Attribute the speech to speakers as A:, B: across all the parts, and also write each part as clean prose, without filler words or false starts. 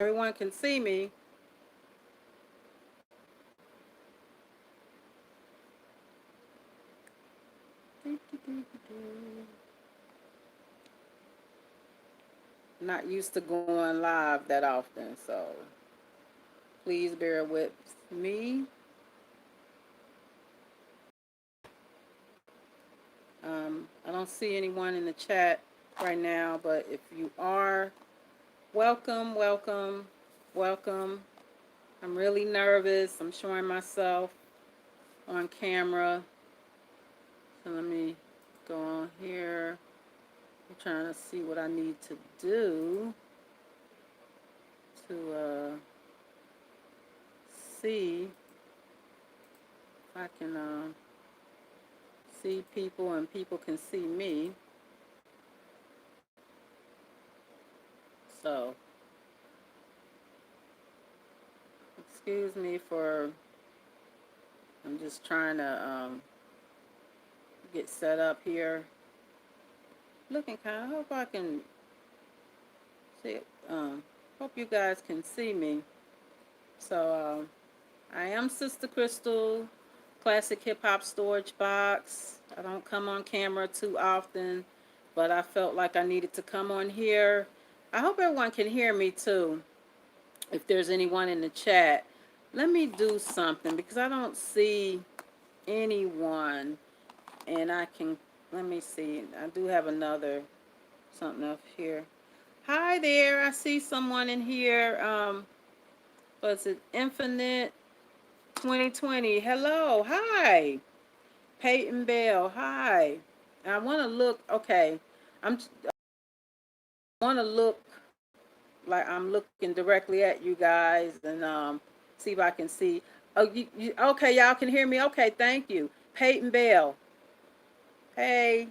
A: everyone can see me. Not used to going live that often, so please bear with me. I don't see anyone in the chat right now, but if you are, welcome, welcome, welcome. I'm really nervous. I'm showing myself on camera. So let me go on here. I'm trying to see what I need to do to see if I can see people and people can see me. So, excuse me for, I'm just trying to get set up here. Looking kind of, hope I can see, hope you guys can see me. So, I am SistahCrystal, Classic Hip Hop Storage Box. I don't come on camera too often, but I felt like I needed to come on here. I hope everyone can hear me too. If there's anyone in the chat, let me do something because I don't see anyone, and I can, let me see. I do have another something up here. Hi there, I see someone in here. Was it Infinite 2020? Hello, hi. Peyton Bell, hi. I want to look, okay. I want to look like I'm looking directly at you guys and see if I can see. Oh, okay, y'all can hear me. Okay, thank you. Peyton Bell. Hey,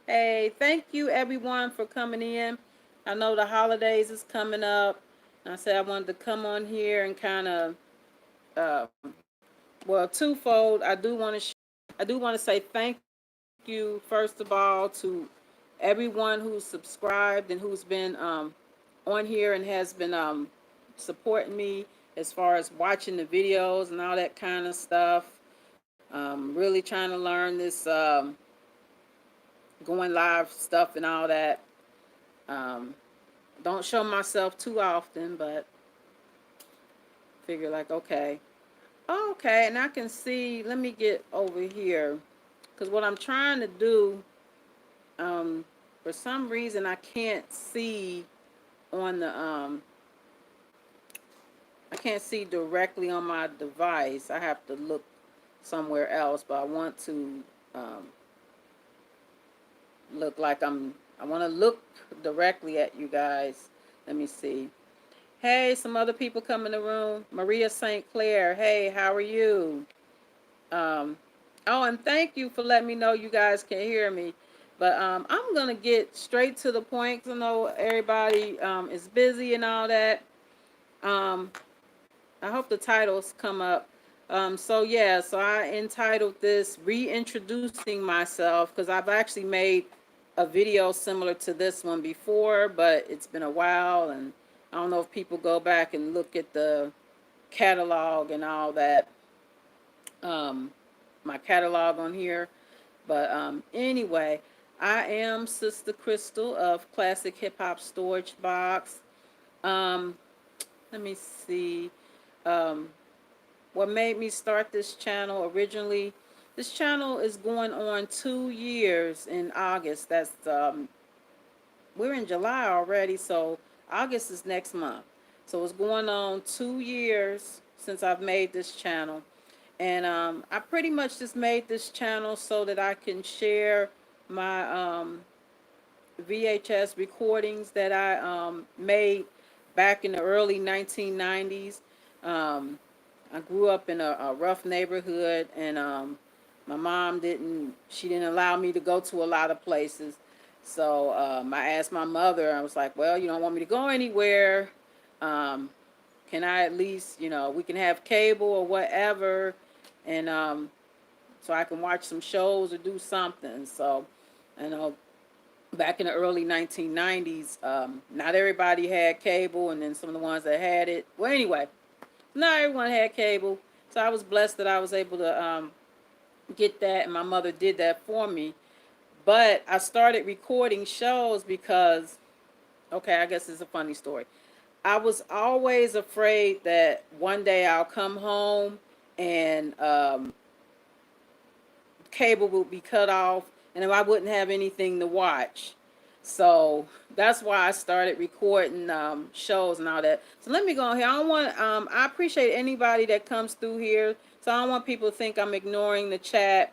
A: hey, thank you everyone for coming in. I know the holidays is coming up. I said I wanted to come on here and kind of, well, twofold. I do want to say thank you first of all to everyone who's subscribed and who's been on here and has been supporting me as far as watching the videos and all that kind of stuff. Really trying to learn this going live stuff and all that. Um, don't show myself too often, but figure like, okay. Okay, and I can see, let me get over here. Because what I'm trying to do, for some reason I can't see on the, I can't see directly on my device. I have to look somewhere else, but I want to look like I want to look directly at you guys. Let me see. Hey, some other people come in the room. Maria St. Clair. Hey, how are you? Oh, and thank you for letting me know you guys can hear me. But I'm going to get straight to the point 'cause I know everybody is busy and all that. Um, I hope the titles come up. So yeah, so I entitled this Reintroducing Myself because I've actually made a video similar to this one before, but it's been a while and I don't know if people go back and look at the catalog and all that, my catalog on here. But anyway, I am SistahCrystal of Classic Hip Hop Storage Box. Um, let me see. Um, what made me start this channel originally? This channel is going on 2 years in August. That's we're in July already, so August is next month. So it's going on 2 years since I've made this channel. And I pretty much just made this channel so that I can share my VHS recordings that I made back in the early 1990s. I grew up in a rough neighborhood, and my mom she didn't allow me to go to a lot of places. So I asked my mother, I was like, well, you don't want me to go anywhere. Um, can I at least, we can have cable or whatever, and so I can watch some shows or do something. So, you know, back in the early 1990s. Not everybody had cable, and then some of the ones that had it. Well, anyway, not everyone had cable. So I was blessed that I was able to get that, and my mother did that for me. But I started recording shows because, okay, I guess it's a funny story. I was always afraid that one day I'll come home and cable would be cut off and I wouldn't have anything to watch. So that's why I started recording shows and all that. So let me go here. I don't want. I appreciate anybody that comes through here. So I don't want people to think I'm ignoring the chat.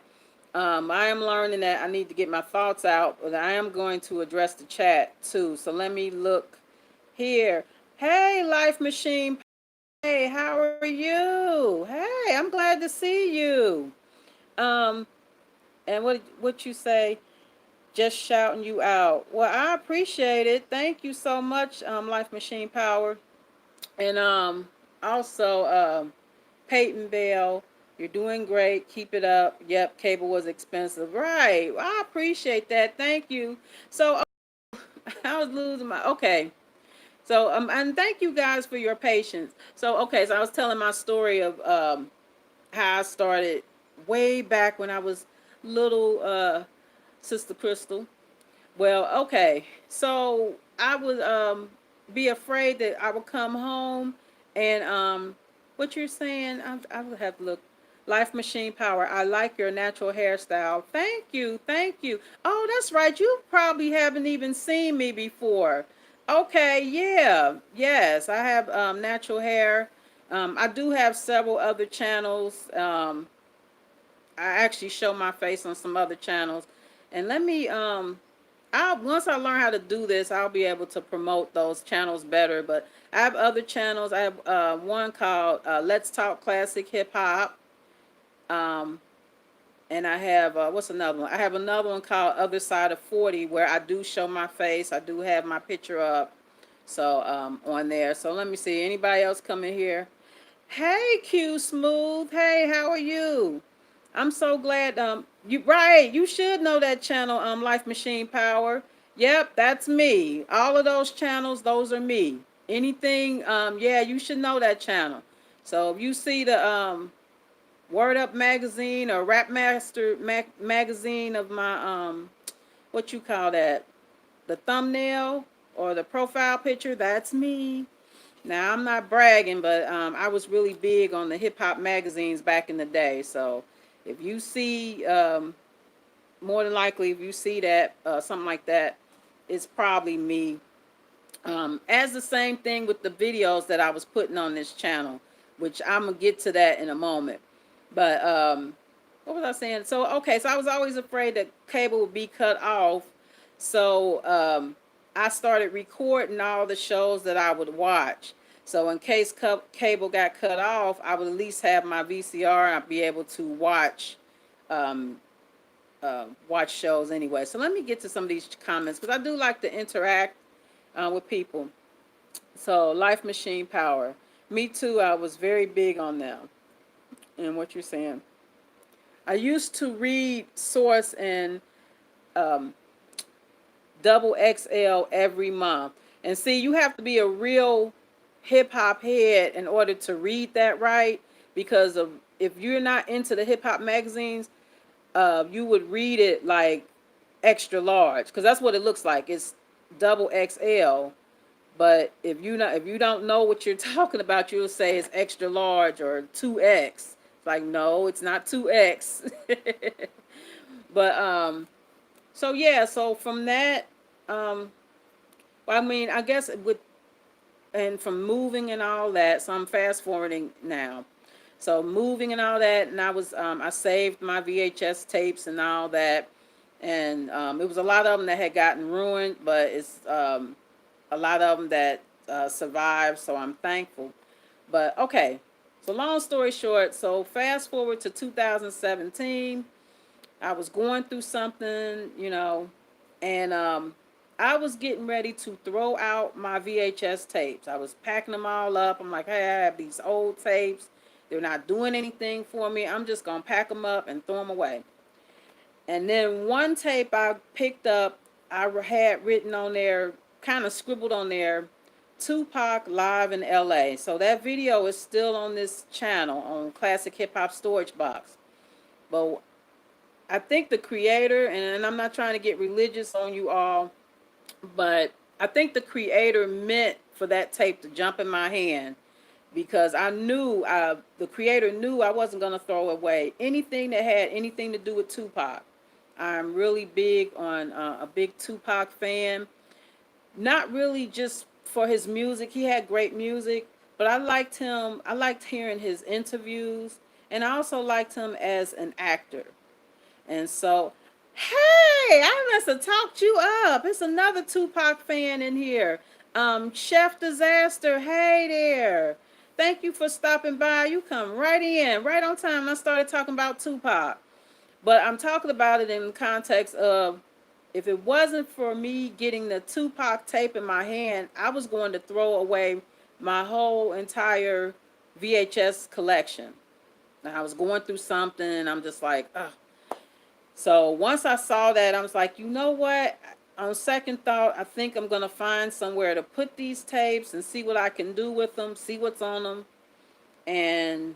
A: I am learning that I need to get my thoughts out, but I am going to address the chat too. So let me look here. Hey, Life Machine. Hey, how are you? Hey, I'm glad to see you. Um, and what you say? Just shouting you out. Well, I appreciate it. Thank you so much, Life Machine Power. And also Peyton Bell, you're doing great. Keep it up. Yep, cable was expensive. Right. Well, I appreciate that. Thank you. So I was losing my okay. So and thank you guys for your patience. So okay, so I was telling my story of how I started way back when I was little Sister Crystal. Well, okay. So I would be afraid that I would come home and what you're saying, I would have to look. Life Machine Power. I like your natural hairstyle. Thank you. Thank you. Oh, that's right. You probably haven't even seen me before. Okay, yeah. Yes, I have natural hair. I do have several other channels. I actually show my face on some other channels. And let me I'll once I learn how to do this, I'll be able to promote those channels better. But I have other channels. I have one called Let's Talk Classic Hip Hop. Um, and I have what's another one? I have another one called Other Side of 40 where I do show my face. I do have my picture up. So on there. So let me see. Anybody else coming here? Hey, Q Smooth. Hey, how are you? I'm so glad. You right. You should know that channel. Life Machine Power. Yep, that's me. All of those channels, those are me. Anything. Yeah, you should know that channel. So if you see the Word Up magazine or Rap Master magazine of my what you call that? The thumbnail or the profile picture. That's me. Now I'm not bragging, but I was really big on the hip hop magazines back in the day. So if you see, more than likely, if you see that something like that, it's probably me. As the same thing with the videos that I was putting on this channel, which I'm gonna get to that in a moment. But what was I saying? So okay, so I was always afraid that cable would be cut off. So I started recording all the shows that I would watch. So in case cable got cut off, I would at least have my VCR and I'd be able to um, watch shows anyway. So let me get to some of these comments because I do like to interact with people. So Life Machine Power. Me too. I was very big on them. And what you're saying. I used to read Source and um, Double XL every month. And see, you have to be a real hip hop head in order to read that right. Because of if you're not into the hip hop magazines, you would read it like extra large because that's what it looks like. It's double XL. But if you don't know what you're talking about, you'll say it's extra large or 2X. It's like no, it's not 2X. But so yeah, so from that well, I mean, I guess with and from moving and all that, so I'm fast forwarding now. So moving and all that, and I saved my VHS tapes and all that, and it was a lot of them that had gotten ruined, but it's a lot of them that survived, so I'm thankful. But okay, so long story short, so fast forward to 2017, I was going through something, and I was getting ready to throw out my VHS tapes. I was packing them all up. I'm like, hey, I have these old tapes. They're not doing anything for me. I'm just going to pack them up and throw them away. And then one tape I picked up I had written on there, kind of scribbled on there, Tupac live in LA. So that video is still on this channel on Classic Hip Hop Storage Box. But I think the creator, and I'm not trying to get religious on you all, but I think the creator meant for that tape to jump in my hand, because I knew, the creator knew I wasn't going to throw away anything that had anything to do with Tupac. I'm really big on, a big Tupac fan. Not really just for his music. He had great music, but I liked him. I liked hearing his interviews, and I also liked him as an actor. And so, hey, I must have talked you up. It's another Tupac fan in here. Chef Disaster, hey there. Thank you for stopping by. You come right in, right on time. I started talking about Tupac. But I'm talking about it in the context of, if it wasn't for me getting the Tupac tape in my hand, I was going to throw away my whole entire VHS collection. I was going through something and I'm just like, ugh. So once I saw that, I was like, you know what? On second thought, I think I'm going to find somewhere to put these tapes and see what I can do with them, see what's on them. And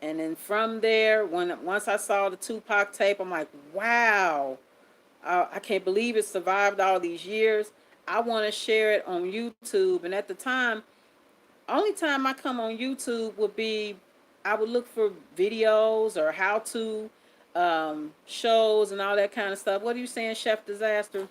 A: then from there, once I saw the Tupac tape, I'm like, wow, I can't believe it survived all these years. I want to share it on YouTube. And at the time, only time I come on YouTube would be, I would look for videos or how to, shows and all that kind of stuff. What are you saying, Chef Disaster?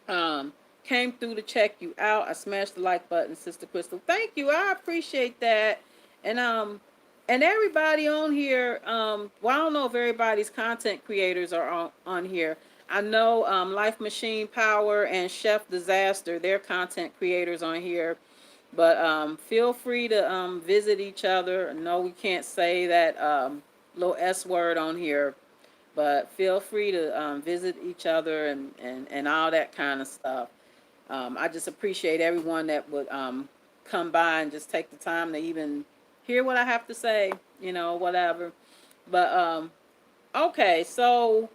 A: Um, Came through to check you out. I smashed the like button, Sister Crystal. Thank you. I appreciate that. And everybody on here, well, I don't know if everybody's content creators are on here. I know Life Machine Power and Chef Disaster, they're content creators on here. But feel free to visit each other. No, we can't say that little S word on here, but feel free to visit each other and all that kind of stuff. I just appreciate everyone that would come by and just take the time to even hear what I have to say, whatever. But okay, so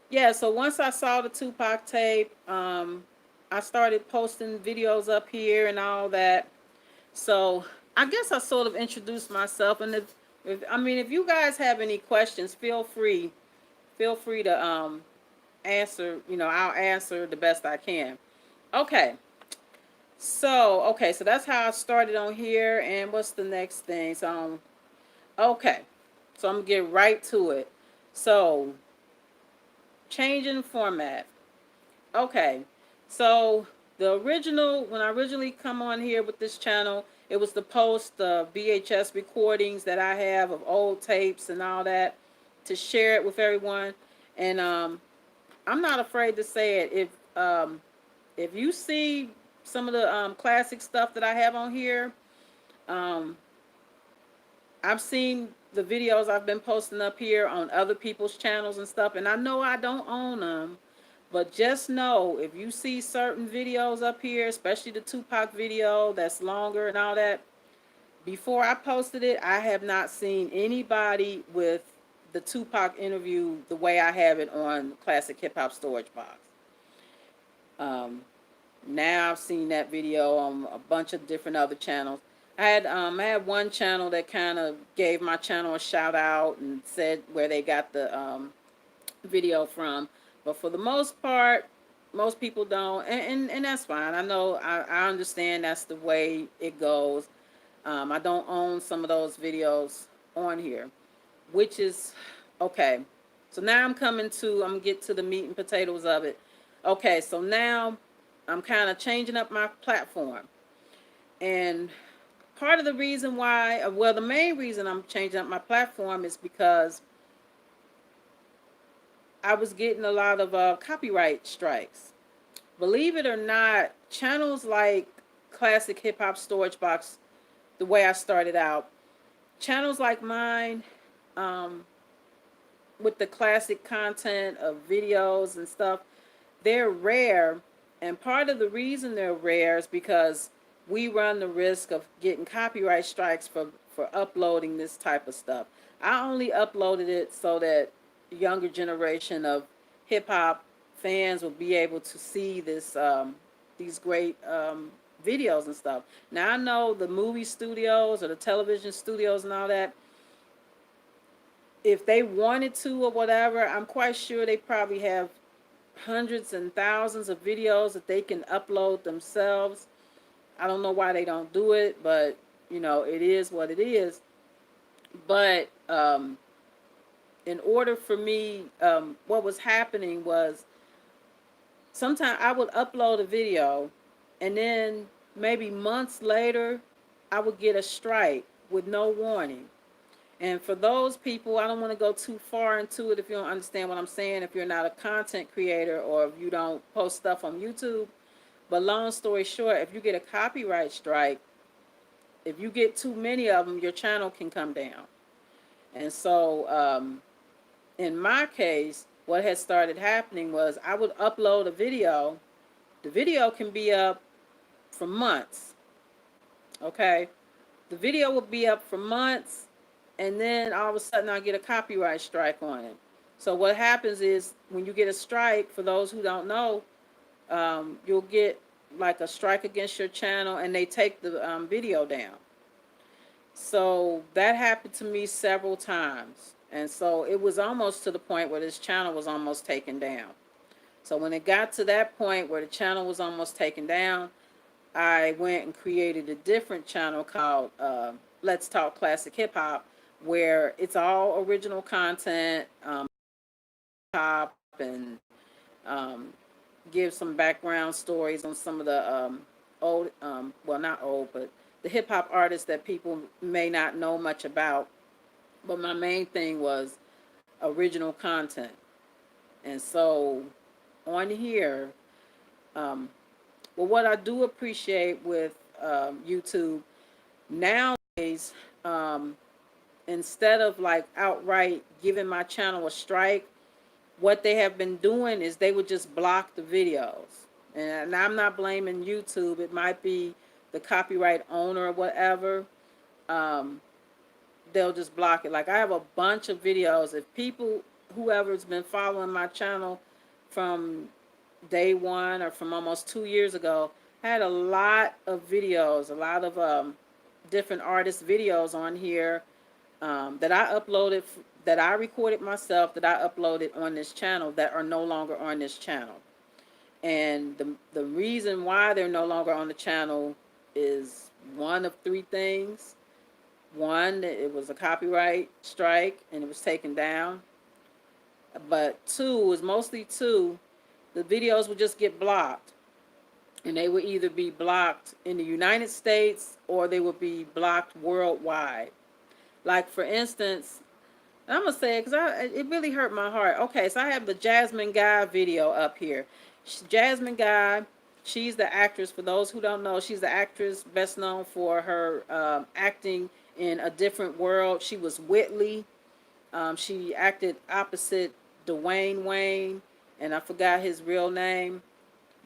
A: yeah, so once I saw the Tupac tape, I started posting videos up here and all that. So I guess I sort of introduced myself, and if you guys have any questions, feel free to answer. I'll answer the best I can. Okay. So that's how I started on here, and what's the next thing? Okay, so I'm gonna get right to it. So, changing format. Okay, so when I originally come on here with this channel, it was to post the VHS recordings that I have of old tapes and all that, to share it with everyone. And I'm not afraid to say it. If you see some of the classic stuff that I have on here, um, I've seen the videos I've been posting up here on other people's channels and stuff, and I know I don't own them, but just know, if you see certain videos up here, especially the Tupac video that's longer and all that, before I posted it, I have not seen anybody with the Tupac interview the way I have it on Classic Hip Hop Storage Box. Now I've seen that video on a bunch of different other channels. I had one channel that kind of gave my channel a shout out and said where they got the video from, but for the most part, most people don't, and that's fine. I know, I understand that's the way it goes. I don't own some of those videos on here, which is okay. So now I'm gonna get to the meat and potatoes of it. Okay, so now I'm kind of changing up my platform. And part of the reason why, well, the main reason I'm changing up my platform is because I was getting a lot of copyright strikes. Believe it or not, channels like Classic Hip Hop Storage Box, the way I started out, channels like mine, with the classic content of videos and stuff, they're rare. And part of the reason they're rare is because we run the risk of getting copyright strikes for uploading this type of stuff. I only uploaded it so that the younger generation of hip hop fans will be able to see these great videos and stuff. Now I know the movie studios or the television studios and all that, if they wanted to or whatever, I'm quite sure they probably have hundreds and thousands of videos that they can upload themselves. I don't know why they don't do it, but it is what it is. But in order for me, what was happening was sometimes I would upload a video, and then maybe months later, I would get a strike with no warning. And for those people, I don't want to go too far into it if you don't understand what I'm saying, if you're not a content creator or if you don't post stuff on YouTube. But long story short, if you get a copyright strike, if you get too many of them, your channel can come down. And so in my case, what had started happening was I would upload a video. The video can be up for months. Okay? The video will be up for months, and then all of a sudden I'll get a copyright strike on it. So what happens is when you get a strike, for those who don't know, you'll get like a strike against your channel, and they take the video down. So that happened to me several times. And so it was almost to the point where this channel was almost taken down. So when it got to that point where the channel was almost taken down, I went and created a different channel called Let's Talk Classic Hip Hop, where it's all original content, pop, and give some background stories on some of the old, well, not old, but the hip hop artists that people may not know much about. But my main thing was original content. And so on here, well, what I do appreciate with YouTube nowadays, instead of like outright giving my channel a strike, what they have been doing is they would just block the videos. And I'm not blaming YouTube. It might be the copyright owner or whatever. They'll just block it. Like I have a bunch of videos. If people, whoever's been following my channel from day one or from almost 2 years ago, I had a lot of videos, a lot of different artist videos on here that I uploaded, that I recorded myself, that I uploaded on this channel that are no longer on this channel. And the reason why they're no longer on the channel is one of three things. One, it was a copyright strike and it was taken down. But two, it was mostly two, the videos would just get blocked. And they would either be blocked in the United States or they would be blocked worldwide. Like for instance, I'm going to say it because it really hurt my heart. Okay, so I have the Jasmine Guy video up here. Jasmine Guy, she's the actress. For those who don't know, she's the actress best known for her acting in A Different World. She was Whitley. She acted opposite Dwayne Wayne, and I forgot his real name.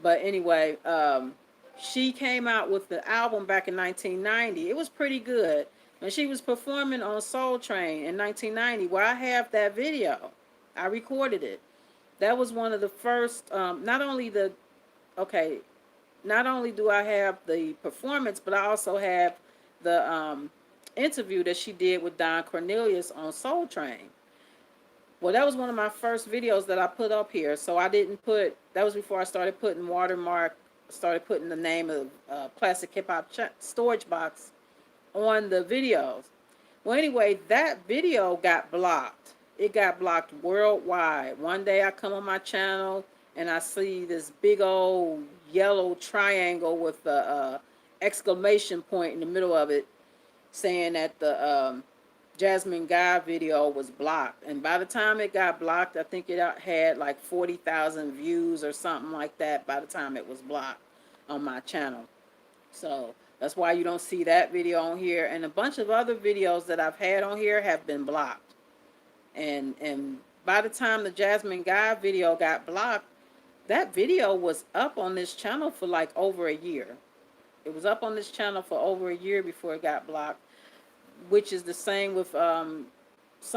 A: But anyway, she came out with the album back in 1990. It was pretty good. And she was performing on Soul Train in 1990, where I have that video. I recorded it. That was one of the first, not only do I have the performance, but I also have the interview that she did with Don Cornelius on Soul Train. Well, that was one of my first videos that I put up here. So I didn't put, that was before I started putting started putting the name of Classic Hip Hop Storage Box on the videos. Well, anyway, that video got blocked. It got blocked worldwide. One day I come on my channel and I see this big old yellow triangle with the exclamation point in the middle of it saying that the Jasmine Guy video was blocked. And by the time it got blocked, I think it had like 40,000 views or something like that by the time it was blocked on my channel. So that's why you don't see that video on here. And a bunch of other videos that I've had on here have been blocked. And by the time the Jasmine Guy video got blocked, that video was up on this channel for like over a year. It was up on this channel for over a year before it got blocked, which is the same with some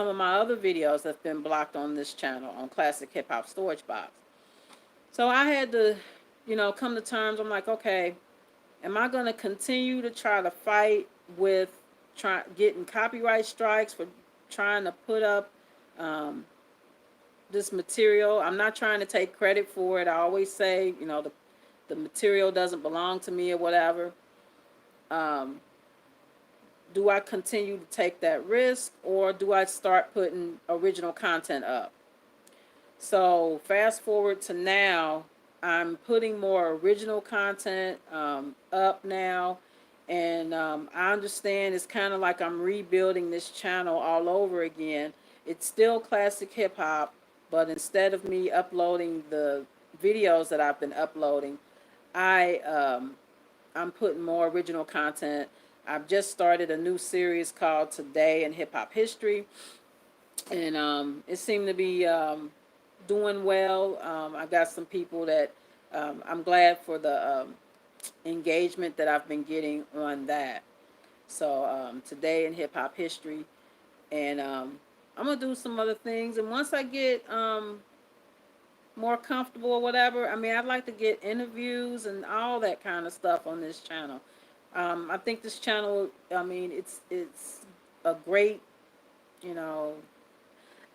A: of my other videos that's been blocked on this channel on Classic Hip Hop Storage Box. So I had to, come to terms. I'm like, okay, am I going to continue to try to fight with getting copyright strikes for trying to put up um, this material? I'm not trying to take credit for it. I always say, the material doesn't belong to me or whatever. Um, do I continue to take that risk, or do I start putting original content up? So fast forward to now, I'm putting more original content up now, and I understand it's kind of like I'm rebuilding this channel all over again. It's still classic hip hop, but instead of me uploading the videos that I've been uploading, I I'm putting more original content. I've just started a new series called Today in Hip Hop History, and it seemed to be doing well. I got some people that I'm glad for the engagement that I've been getting on that. So Today in Hip Hop History, and I'm gonna do some other things. And once I get more comfortable or whatever, I mean, I'd like to get interviews and all that kind of stuff on this channel. I think this channel, I mean, it's a great, you know,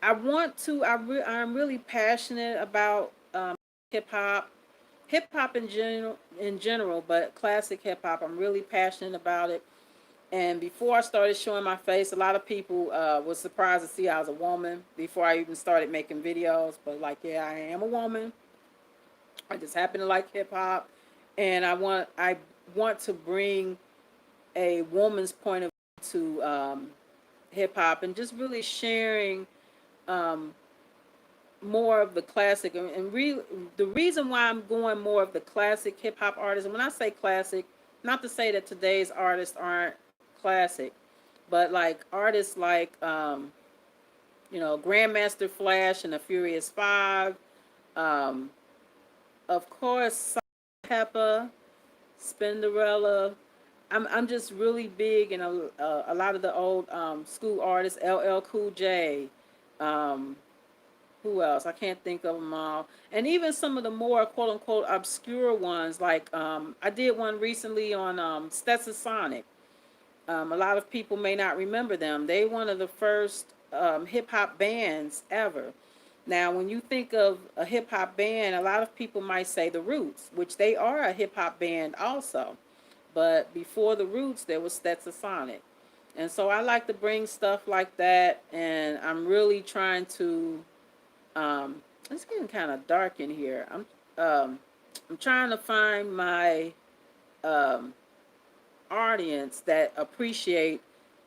A: I'm really passionate about hip hop in general, but classic hip hop. I'm really passionate about it. And before I started showing my face, a lot of people was surprised to see I was a woman before I even started making videos. But like, yeah, I am a woman. I just happen to like hip hop, and I want to bring a woman's point of view to hip hop, and just really sharing um, more of the classic, the reason why I'm going more of the classic hip hop artists. And when I say classic, not to say that today's artists aren't classic, but like artists like Grandmaster Flash and the Furious Five, um, of course, Peppa, Spinderella. I'm just really big in a lot of the old school artists, LL Cool J. Um, who else? I can't think of them all. And even some of the more quote unquote obscure ones, like I did one recently on Stetsasonic. A lot of people may not remember them. They one of the first hip hop bands ever. Now, when you think of a hip hop band, a lot of people might say the Roots, which they are a hip hop band also. But before the Roots, there was Stetsasonic. And so I like to bring stuff like that, and I'm really trying to um, it's getting kind of dark in here. I'm trying to find my um, audience that appreciate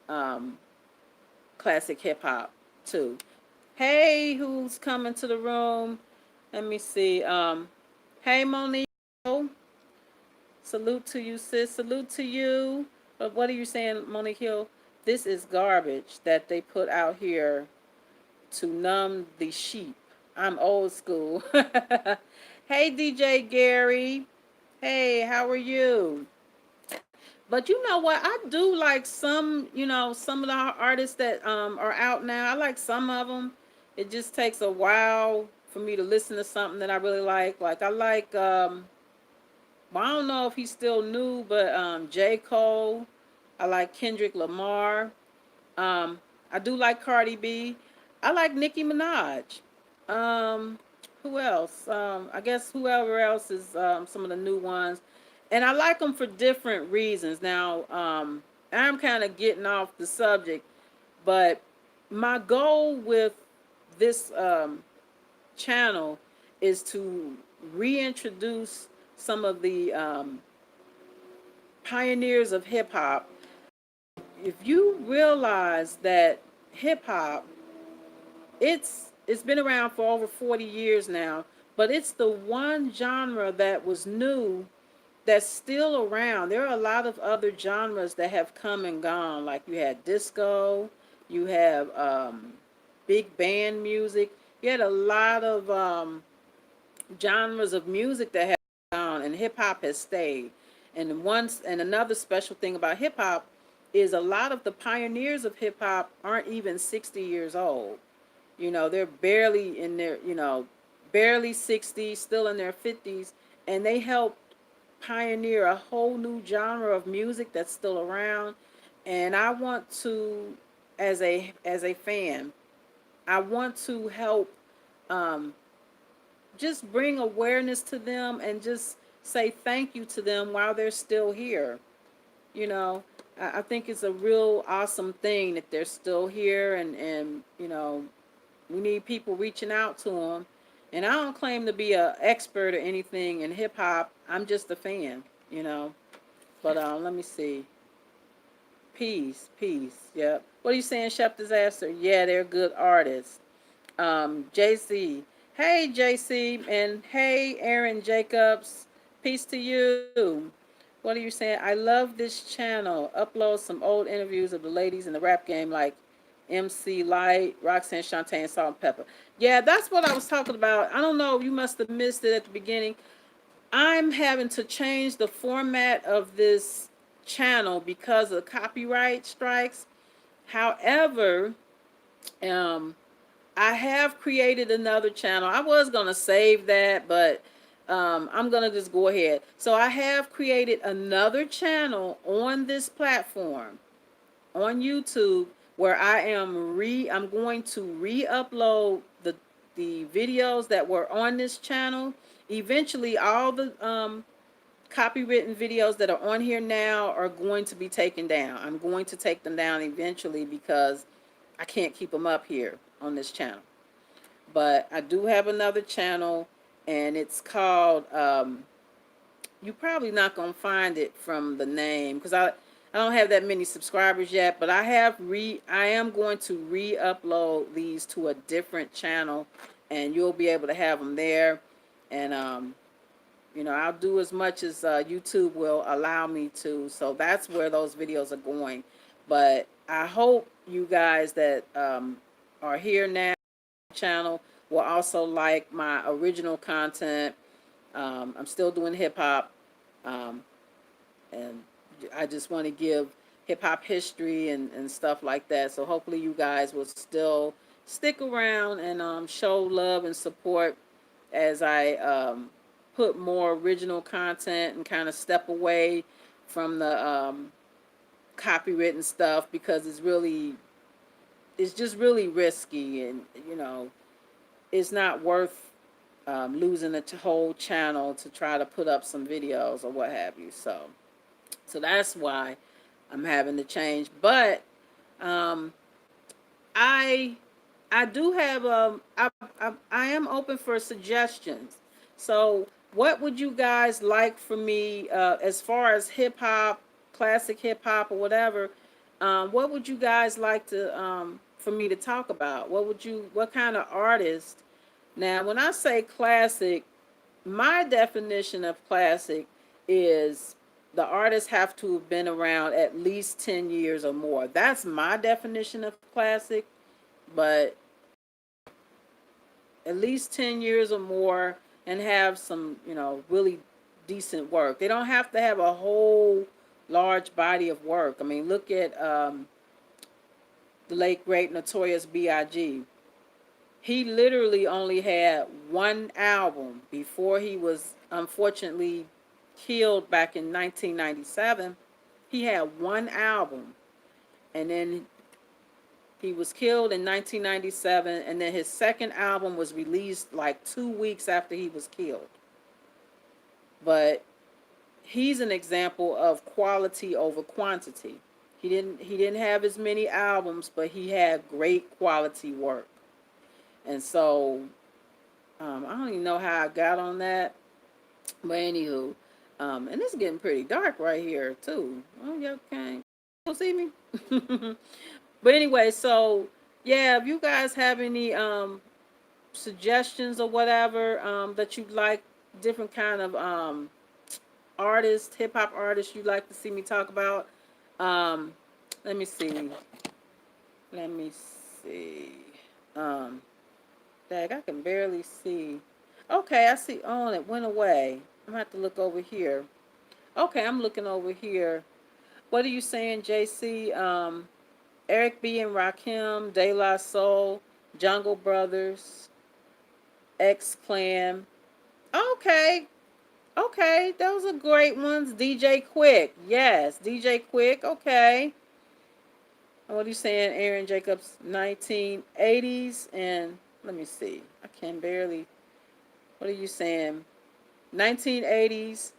A: um, classic hip hop too. Hey, who's coming to the room? Let me see. Hey, Monique. Salute to you, sis. Salute to you. But what are you saying, Monique Hill? This is garbage that they put out here to numb the sheep. I'm old school. Hey, DJ Gary. Hey, how are you? But you know what? I do like some of the artists that are out now. I like some of them. It just takes a while for me to listen to something that I really like. Like I like well, I don't know if he's still new, but J. Cole. I like Kendrick Lamar. Um, I do like Cardi B. I like Nicki Minaj. Um, who else? I guess whoever else is some of the new ones, and I like them for different reasons. Now, I'm kind of getting off the subject, but my goal with this channel is to reintroduce some of the pioneers of hip hop. If you realize that hip hop, it's been around for over 40 years now, but it's the one genre that was new that's still around. There are a lot of other genres that have come and gone. Like you had disco, you have big band music. You had a lot of genres of music that have gone, and hip hop has stayed. And another special thing about hip hop is a lot of the pioneers of hip hop aren't even 60 years old. They're barely in their, barely 60, still in their 50s, and they helped pioneer a whole new genre of music that's still around. And I want to, as a fan, I want to help, um, just bring awareness to them and just say thank you to them while they're still here. You know, I think it's a real awesome thing that they're still here, and we need people reaching out to them. And I don't claim to be a expert or anything in hip hop. I'm just a fan, you know. But let me see. Peace, peace. Yep. What are you saying, Chef Disaster? Yeah, they're good artists. JC. Hey, JC, and hey, Aaron Jacobs. Peace to you. What are you saying? I love this channel. Upload some old interviews of the ladies in the rap game, like MC Light, Roxanne Shante, and Salt and Pepper. Yeah, that's what I was talking about. I don't know. You must have missed it at the beginning. I'm having to change the format of this channel because of copyright strikes. However, um, I have created another channel. I was going to save that, but I'm going to just go ahead. So I have created another channel on this platform, on YouTube, where I'm going to re-upload the videos that were on this channel. Eventually, all the copywritten videos that are on here now are going to be taken down. I'm going to take them down eventually because I can't keep them up here on this channel. But I do have another channel, and it's called, you're probably not going to find it from the name because I don't have that many subscribers yet, but I am going to re-upload these to a different channel, and you'll be able to have them there. And I'll do as much as YouTube will allow me to. So that's where those videos are going. But I hope you guys that are here now channel will also like my original content. I'm still doing hip hop, and I just want to give hip hop history and stuff like that. So hopefully you guys will still stick around and show love and support as I put more original content and kind of step away from the copywritten stuff, because it's just really risky, and it's not worth losing a whole channel to try to put up some videos or what have you. So that's why I'm having to change. But um, I I do have I am open for suggestions. So what would you guys like for me as far as hip hop, classic hip hop or whatever? What would you guys like to for me to talk about? What kind of artist? Now, when I say classic, my definition of classic is the artists have to have been around at least 10 years or more. That's my definition of classic, but at least 10 years or more, and have some, really decent work. They don't have to have a whole large body of work. I mean, look at the late great Notorious B.I.G. He literally only had one album before he was unfortunately killed back in 1997. He had one album, and then he was killed in 1997, and then his second album was released like 2 weeks after he was killed. But he's an example of quality over quantity. He didn't have as many albums, but he had great quality work. And so I don't even know how I got on that, but anywho, and it's getting pretty dark right here too. Oh, y'all can't see me. But anyway, so yeah, if you guys have any suggestions or whatever that you'd like, different kind of artists, hip hop artists you'd like to see me talk about, let me see. Let me see. Dag, I can barely see. Okay, I see. Oh, it went away. I'm gonna have to look over here. Okay, I'm looking over here. What are you saying, JC? Eric B and Rakim, De La Soul, Jungle Brothers, X Clan. Okay, okay, those are great ones. DJ Quick, yes, DJ Quick. Okay, what are you saying, Aaron Jacobs? 1980s and let me see. I can barely. What are you saying? 1980s,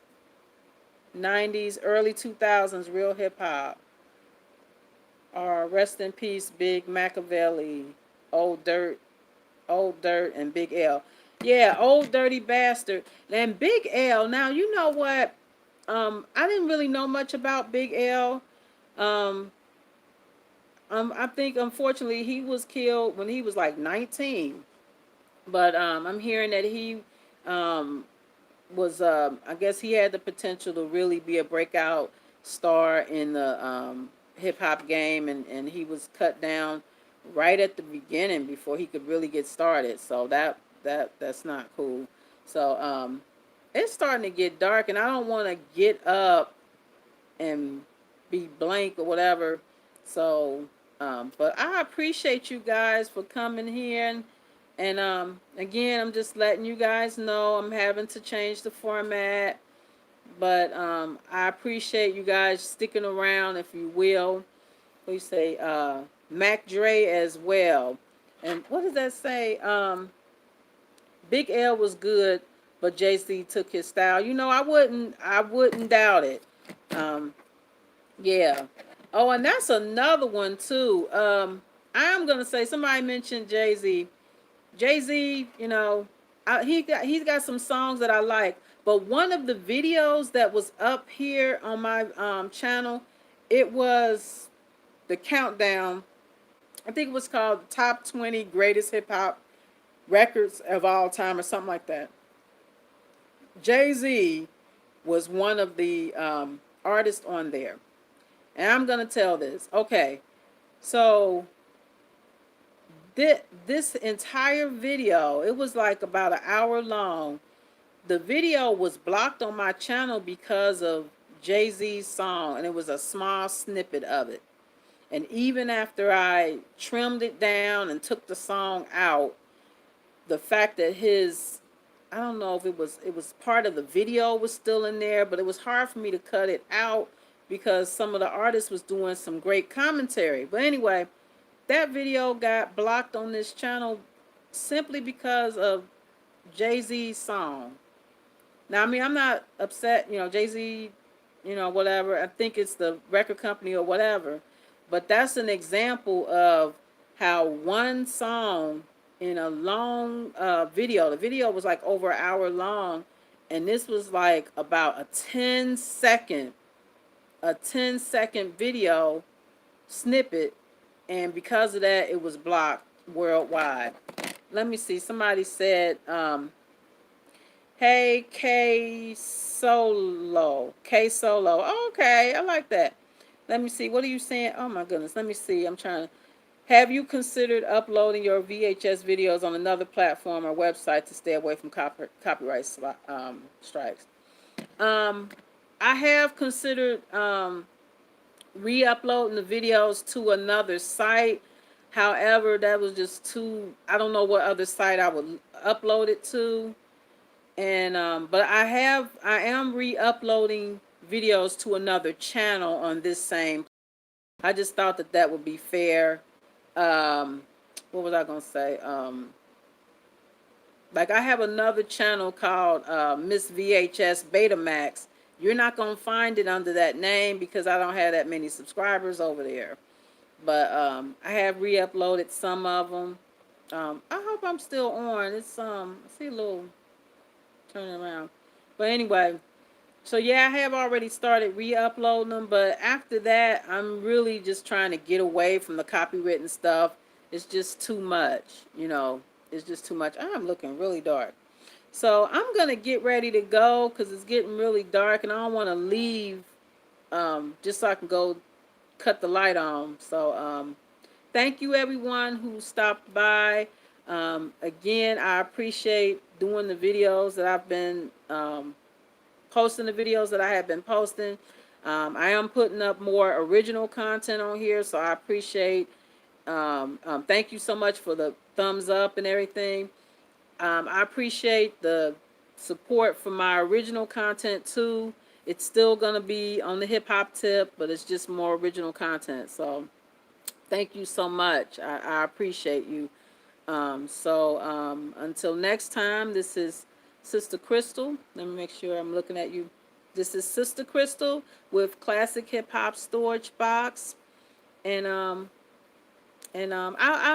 A: 90s, early 2000s, real hip hop. Or rest in peace, Big Machiavelli, Old Dirt, Old Dirt, and Big L. Yeah, Old Dirty Bastard. And Big L. Now you know what? I didn't really know much about Big L. Um, I think unfortunately he was killed when he was like 19. But I'm hearing that he um, was I guess he had the potential to really be a breakout star in the hip hop game, and he was cut down right at the beginning before he could really get started. So that's not cool. So it's starting to get dark, and I don't want to get up and be blank or whatever. So but I appreciate you guys for coming here and again, I'm just letting you guys know I'm having to change the format, but I appreciate you guys sticking around, if you will. We say Mac Dre as well. And what does that say? Big L was good, but JC took his style. You know, I wouldn't doubt it. Um, yeah. Oh, and that's another one too. I am gonna say somebody mentioned Jay Z. Jay Z, you know, he's got some songs that I like, but one of the videos that was up here on my channel, it was the countdown. I think it was called Top 20 Greatest Hip Hop Records of All Time or something like that. Jay Z was one of the artists on there, and I'm gonna tell this. Okay, so this entire video, it was like about an hour long. The video was blocked on my channel because of Jay-Z's song, and it was a small snippet of it. And even after I trimmed it down and took the song out, the fact that I don't know if it was part of the video was still in there, but it was hard for me to cut it out because some of the artists was doing some great commentary. But anyway, that video got blocked on this channel simply because of Jay-Z's song. Now, I mean, I'm not upset, Jay-Z, whatever. I think it's the record company or whatever. But that's an example of how one song in a long video, the video was like over an hour long, and this was like about a 10-second video snippet, and because of that, it was blocked worldwide. Let me see. Somebody said, hey, K Solo. K Solo. Oh, okay, I like that. Let me see. What are you saying? Oh, my goodness. Let me see. I'm trying to. Have you considered uploading your VHS videos on another platform or website to stay away from copyright strikes? I have considered re-uploading the videos to another site. However, that was just too, I don't know what other site I would upload it to. And but I am re-uploading videos to another channel on this same. I just thought that would be fair. What was I gonna say? Like I have another channel called Miss VHS Betamax. You're not gonna find it under that name because I don't have that many subscribers over there. But I have re-uploaded some of them. I hope I'm still on. It's I see a little turning around. But anyway, so yeah, I have already started re-uploading them, but after that, I'm really just trying to get away from the copywritten stuff. It's just too much, It's just too much. I'm looking really dark. So I'm going to get ready to go because it's getting really dark and I don't want to leave just so I can go cut the light on. So thank you everyone who stopped by. Again, I appreciate doing the videos that I've been posting, the videos that I have been posting. I am putting up more original content on here, so I appreciate. Thank you so much for the thumbs up and everything. I appreciate the support for my original content too. It's still gonna be on the hip hop tip, but it's just more original content. So thank you so much. I appreciate you. Until next time, this is Sister Crystal. Let me make sure I'm looking at you. This is Sister Crystal with Classic Hip Hop Storage Box, and I'll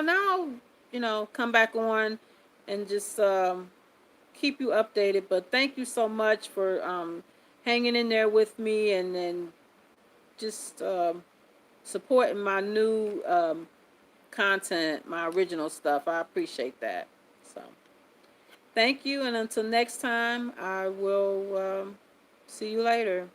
A: now come back on and just keep you updated. But thank you so much for hanging in there with me and just supporting my new content, my original stuff. I appreciate that. So thank you, and until next time, I will see you later.